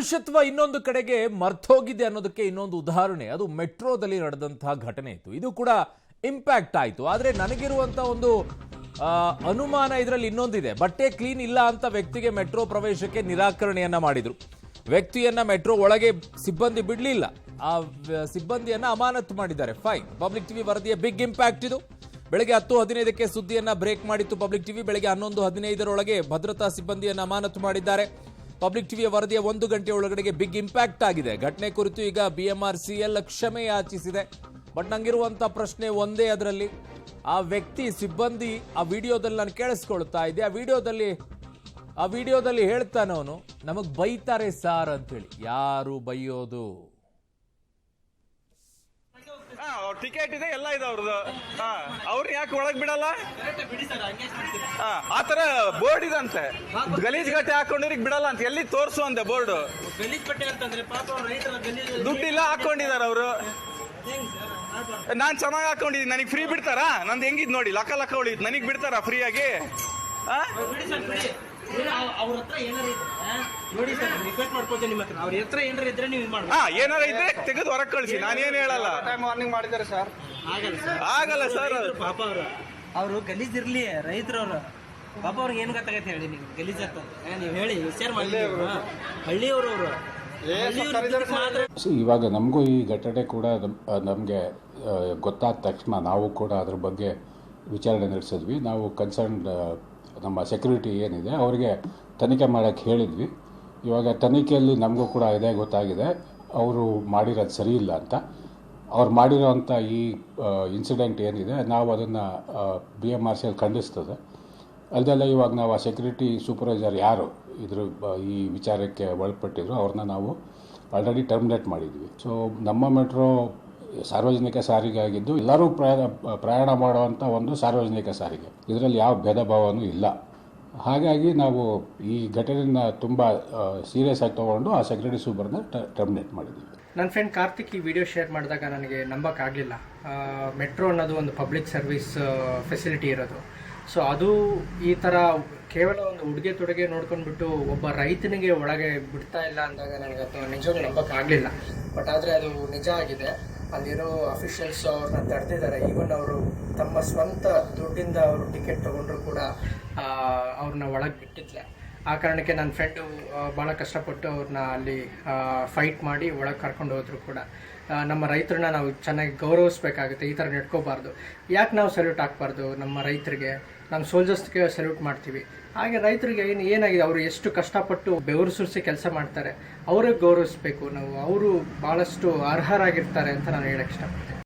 ಮನುಷ್ಯತ್ವ ಇನ್ನೊಂದು ಕಡೆಗೆ ಮರ್ತೋಗಿದೆ ಅನ್ನೋದಕ್ಕೆ ಇನ್ನೊಂದು ಉದಾಹರಣೆ ಅದು ಮೆಟ್ರೋದಲ್ಲಿ ನಡೆದಂತಹ ಘಟನೆ ಇತ್ತು. ಇದು ಕೂಡ ಇಂಪ್ಯಾಕ್ಟ್ ಆಯಿತು. ಆದರೆ ನನಗಿರುವಂತ ಒಂದು ಅನುಮಾನ ಇದರಲ್ಲಿ ಇನ್ನೊಂದಿದೆ. ಬಟ್ಟೆ ಕ್ಲೀನ್ ಇಲ್ಲ ಅಂತ ವ್ಯಕ್ತಿಗೆ ಮೆಟ್ರೋ ಪ್ರವೇಶಕ್ಕೆ ನಿರಾಕರಣೆಯನ್ನ ಮಾಡಿದ್ರು. ವ್ಯಕ್ತಿಯನ್ನ ಮೆಟ್ರೋ ಒಳಗೆ ಸಿಬ್ಬಂದಿ ಬಿಡಲಿಲ್ಲ. ಆ ಸಿಬ್ಬಂದಿಯನ್ನ ಅಮಾನತು ಮಾಡಿದ್ದಾರೆ. ಫೈನ್. ಪಬ್ಲಿಕ್ ಟಿವಿ ವರದಿಯ ಬಿಗ್ ಇಂಪ್ಯಾಕ್ಟ್ ಇದು. ಬೆಳಗ್ಗೆ 10:15ಕ್ಕೆ ಸುದ್ದಿಯನ್ನ ಬ್ರೇಕ್ ಮಾಡಿತ್ತು ಪಬ್ಲಿಕ್ ಟಿವಿ. ಬೆಳಗ್ಗೆ 11:15ರೊಳಗೆ ಭದ್ರತಾ ಸಿಬ್ಬಂದಿಯನ್ನ ಅಮಾನತು ಮಾಡಿದ್ದಾರೆ. ಪಬ್ಲಿಕ್ ಟಿವಿಯ ವರದಿಯ 1 ಗಂಟೆ ಒಳಗಡೆಗೆ ಬಿಗ್ ಇಂಪ್ಯಾಕ್ಟ್ ಆಗಿದೆ. ಘಟನೆ ಕುರಿತು ಈಗ BMRCL ಕ್ಷಮೆ ಯಾಚಿಸಿದೆ. ಬಟ್ ನಂಗಿರುವಂತ ಪ್ರಶ್ನೆ ಒಂದೇ, ಅದರಲ್ಲಿ ಆ ವ್ಯಕ್ತಿ ಸಿಬ್ಬಂದಿ ಆ ವಿಡಿಯೋದಲ್ಲಿ ನಾನು ಕೇಳಿಸ್ಕೊಳ್ತಾ ಇದ್ದೆ. ಆ ವಿಡಿಯೋದಲ್ಲಿ ಹೇಳ್ತಾನೆ ಅವನು, ನಮಗ್ ಬೈತಾರೆ ಸಾರ್ ಅಂತೇಳಿ. ಯಾರು ಬೈಯೋದು? ಟಿಕೆಟ್ ಇದೆ, ಎಲ್ಲ ಇದೆ ಅವ್ರದ್ದು. ಅವ್ರನ್ನ ಯಾಕೆ ಒಳಗ್ ಬಿಡಲ್ಲ? ಆತರ ಬೋರ್ಡ್ ಇದಂತೆ, ಗಲೀಜ್ ಗಟ್ಟೆ ಹಾಕೊಂಡಿರಿಗೆ ಬಿಡಲ್ಲ ಅಂತ. ಎಲ್ಲಿ ತೋರ್ಸು ಅಂತೆ ಬೋರ್ಡ್. ದುಡ್ಡಿಲ್ಲ ಹಾಕೊಂಡಿದಾರ ಅವರು. ನಾನ್ ಚೆನ್ನಾಗಿ ಹಾಕೊಂಡಿದ್ದೀನಿ, ನನಗೆ ಫ್ರೀ ಬಿಡ್ತಾರಾ? ನಂದು ಹೆಂಗಿದ್ ನೋಡಿ, ಲಕ್ಕ ಹೊಳಿದ್, ನನಗ್ ಬಿಡ್ತಾರಾ ಫ್ರೀ ಆಗಿ? ಏನಾರ ಇದ್ರೆ ತೆಗೆದು ಹೊರಗೆ ಕಳಿಸಿ, ನಾನೇನ್ ಹೇಳಲ್ಲ. ವಾರ್ನಿಂಗ್ ಮಾಡಿದ್ದಾರೆ ಸರ್. ಆಗಲ್ಲ ಸರ್. ಪಾಪ ಅವರು ಗಲೀಜ್ ಇರ್ಲಿ, ರೈತರವ್ರು ಪಾಪ ಅವ್ರಿಗೆ ಏನ್ ಗೊತ್ತಾಗತ್ತೆ ಹೇಳಿ. ನೀವು ಗಲೀಜ್ ಆಗ್ತದೆ ನೀವು ಹೇಳಿ, ವಿಚಾರ ಮಾಡಿ. ಹಳ್ಳಿಯವರು ಇವಾಗ ನಮಗೂ ಈ ಘಟನೆ ಕೂಡ ನಮಗೆ ಗೊತ್ತಾದ ತಕ್ಷಣ ನಾವು ಕೂಡ ಅದ್ರ ಬಗ್ಗೆ ವಿಚಾರಣೆ ನಡೆಸಿದ್ವಿ. ನಾವು ಕನ್ಸರ್ನ್ಡ್ ನಮ್ಮ ಸೆಕ್ಯೂರಿಟಿ ಏನಿದೆ ಅವರಿಗೆ ತನಿಖೆ ಮಾಡೋಕ್ಕೆ ಹೇಳಿದ್ವಿ. ಇವಾಗ ತನಿಖೆಯಲ್ಲಿ ನಮಗೂ ಕೂಡ ಇದೇ ಗೊತ್ತಾಗಿದೆ, ಅವರು ಮಾಡಿರೋದು ಸರಿ ಇಲ್ಲ ಅಂತ. ಅವ್ರು ಮಾಡಿರೋವಂಥ ಈ ಇನ್ಸಿಡೆಂಟ್ ಏನಿದೆ, ನಾವು ಅದನ್ನು BMRCL ಖಂಡಿಸ್ತದೆ. ಅಲ್ಲದೆ ಇವಾಗ ನಾವು ಆ ಸೆಕ್ಯೂರಿಟಿ ಸೂಪರ್ವೈಸರ್ ಯಾರು ಈ ವಿಚಾರಕ್ಕೆ ಒಳಪಟ್ಟಿದ್ರು ಅವ್ರನ್ನ ನಾವು ಆಲ್ರೆಡಿ ಟರ್ಮಿನೇಟ್ ಮಾಡಿದ್ವಿ. ಸೊ ನಮ್ಮ ಮೆಟ್ರೋ ಸಾರ್ವಜನಿಕ ಸಾರಿಗೆ ಆಗಿದ್ದು ಎಲ್ಲರೂ ಪ್ರಯಾಣ ಮಾಡುವಂಥ ಒಂದು ಸಾರ್ವಜನಿಕ ಸಾರಿಗೆ. ಇದರಲ್ಲಿ ಯಾವ ಭೇದ ಭಾವನೂ ಇಲ್ಲ. ಹಾಗಾಗಿ ನಾವು ಈ ಘಟನೆಯನ್ನು ತುಂಬ ಸೀರಿಯಸ್ ಆಗಿ ತೊಗೊಂಡು ಆ ಸೆಕ್ಯೂರಿಟಿ ಸೂಪರ್ನ ಟರ್ಮಿನೇಟ್ ಮಾಡಿದ್ವಿ. ನನ್ನ ಫ್ರೆಂಡ್ ಕಾರ್ತಿಕ್ ಈ ವಿಡಿಯೋ ಶೇರ್ ಮಾಡಿದಾಗ ನನಗೆ ನಂಬೋಕ್ಕಾಗಲಿಲ್ಲ. ಮೆಟ್ರೋ ಅನ್ನೋದು ಒಂದು ಪಬ್ಲಿಕ್ ಸರ್ವಿಸ್ ಫೆಸಿಲಿಟಿ ಇರೋದು. ಸೊ ಅದು ಈ ಥರ ಕೇವಲ ಒಂದು ಉಡುಗೆ ತೊಡುಗೆ ನೋಡ್ಕೊಂಡ್ಬಿಟ್ಟು ಒಬ್ಬ ರೈತನಿಗೆ ಒಳಗೆ ಬಿಡ್ತಾ ಇಲ್ಲ ಅಂದಾಗ ನನಗೆ ಅದು ನಿಜವಾಗ್ಲೂ ನಂಬೋಕ್ಕಾಗಲಿಲ್ಲ. ಬಟ್ ಆದರೆ ಅದು ನಿಜ ಆಗಿದೆ. ಅಲ್ಲಿರೋ ಅಫಿಷಿಯಲ್ಸ್ ಅವ್ರನ್ನ ತಡೆದಿದ್ದಾರೆ. ಈವನ್ ಅವರು ತಮ್ಮ ಸ್ವಂತ ದುಡ್ಡಿಂದ ಅವರು ಟಿಕೆಟ್ ತೊಗೊಂಡ್ರು ಕೂಡ ಅವ್ರನ್ನ ಒಳಗೆ ಬಿಟ್ಟಿದ್ಲೆ. ಆ ಕಾರಣಕ್ಕೆ ನನ್ನ ಫ್ರೆಂಡು ಭಾಳ ಕಷ್ಟಪಟ್ಟು ಅವ್ರನ್ನ ಅಲ್ಲಿ ಫೈಟ್ ಮಾಡಿ ಒಳಗೆ ಕರ್ಕೊಂಡು ಹೋದ್ರು ಕೂಡ. ನಮ್ಮ ರೈತರನ್ನ ನಾವು ಚೆನ್ನಾಗಿ ಗೌರವಿಸ್ಬೇಕಾಗುತ್ತೆ. ಈ ಥರ ನಡ್ಕೋಬಾರ್ದು. ಯಾಕೆ ನಾವು ಸಲ್ಯೂಟ್ ಹಾಕ್ಬಾರ್ದು ನಮ್ಮ ರೈತರಿಗೆ? ನಮ್ಮ ಸೋಲ್ಜರ್ಸ್ಗೆ ಸಲ್ಯೂಟ್ ಮಾಡ್ತೀವಿ. ಹಾಗೆ ರೈತರಿಗೆ ಏನಾಗಿದೆ, ಅವರು ಎಷ್ಟು ಕಷ್ಟಪಟ್ಟು ಬೆವರು ಸುರಿಸಿ ಕೆಲಸ ಮಾಡ್ತಾರೆ, ಅವ್ರಿಗೆ ಗೌರವಿಸ್ಬೇಕು ನಾವು. ಅವರು ಭಾಳಷ್ಟು ಅರ್ಹರಾಗಿರ್ತಾರೆ ಅಂತ ನಾನು ಹೇಳಕ್ಕೆ ಇಷ್ಟಪಡ್ತೀನಿ.